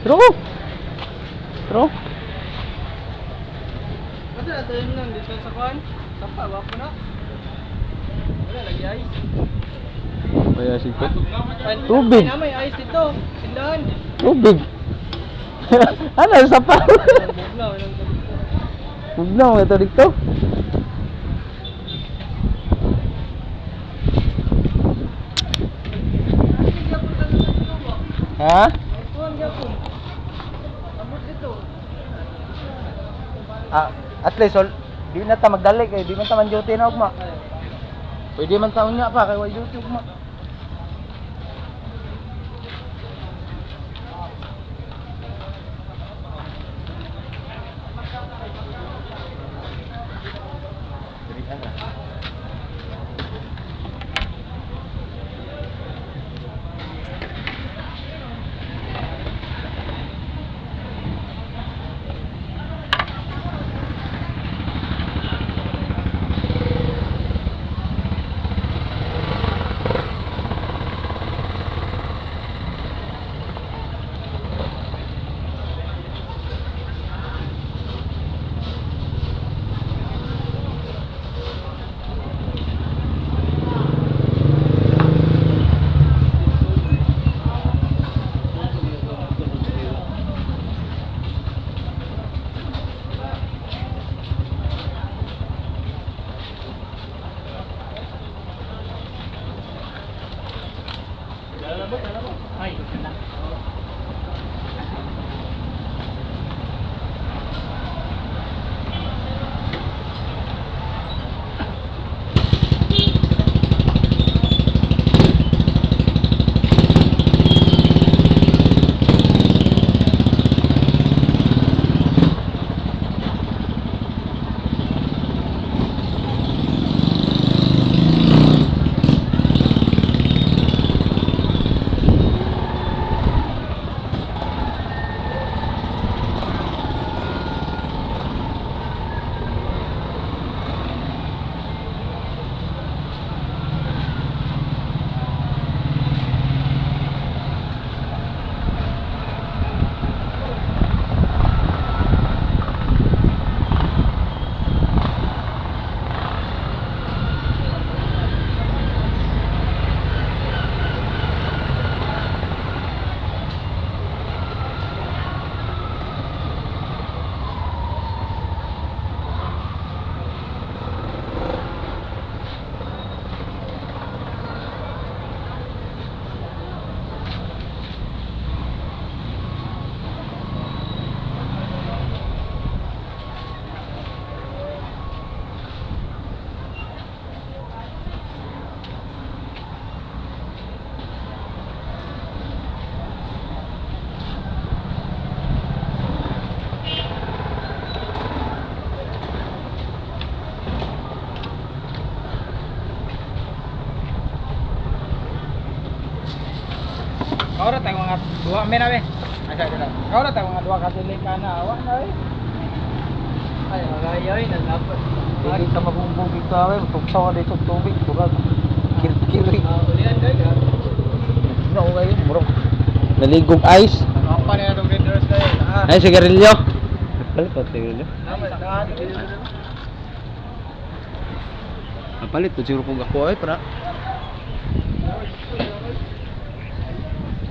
True. True. Kasi natin yun lang dito sa kuhan. Sapa, wapo na. Wala, lagi ice. Kaya sige. Tubig. Ay, may ice dito. Tindahan. Tubig. Ano sa pa? Bugnaw, ilang gabi. Bugnaw ito dito. Ha? Kuhan gyapon. Abot dito. At least di na ta magdali kay di man ta man duty na ugma. Pwede man taon niya pa kay way duty ugma. Ay, ganda. Kau dah tengok ngat dua men abe. Asa dito. Kau dah tengok ngat dua katulik kana awak na eh. Ay, magayoy na dapat. Hindi ka mabumbog dito awe, tuksaw ka dito tubig, tukal. Kiri. Ulian kay ga. No kayo, bro. Naligog ice. Apa ni atong vendors kay? Ay sigarilyo. Palit pa sigarilyo. Palit pa siguro kung ako ay para.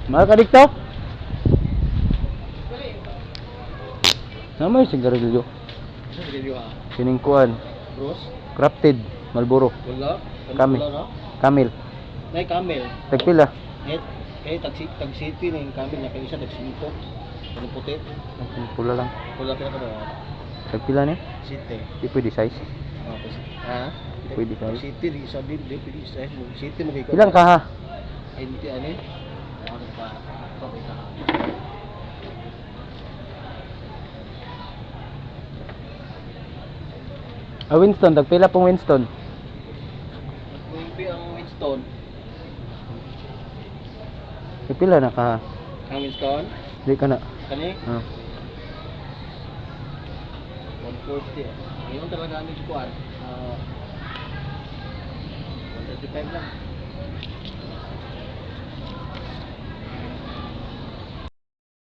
Mahal ka dito? Nama yung sigarilyo. Siningkuan. Bros, Crafted. Marlboro. wala. Kami. Camel. Nay camel. Tagpila. Kay tag city ni camel na kay isa tag 5. Ano puti? Pula lang. Wala ka na Tagpila ni? city. Di pwede size. Ha? Pwede size. City di sabi di pwede sa city mo kay. Ilang ka ha? Ay hindi ani. Ano pa? Okay ka. Winston. Tagpila pong Winston. Maybe ang Winston. Tagpila na ka ha? Ang Winston? Di ka na. Kani? Ah. 140. Ngayon talaga ang kuan. 135 lang.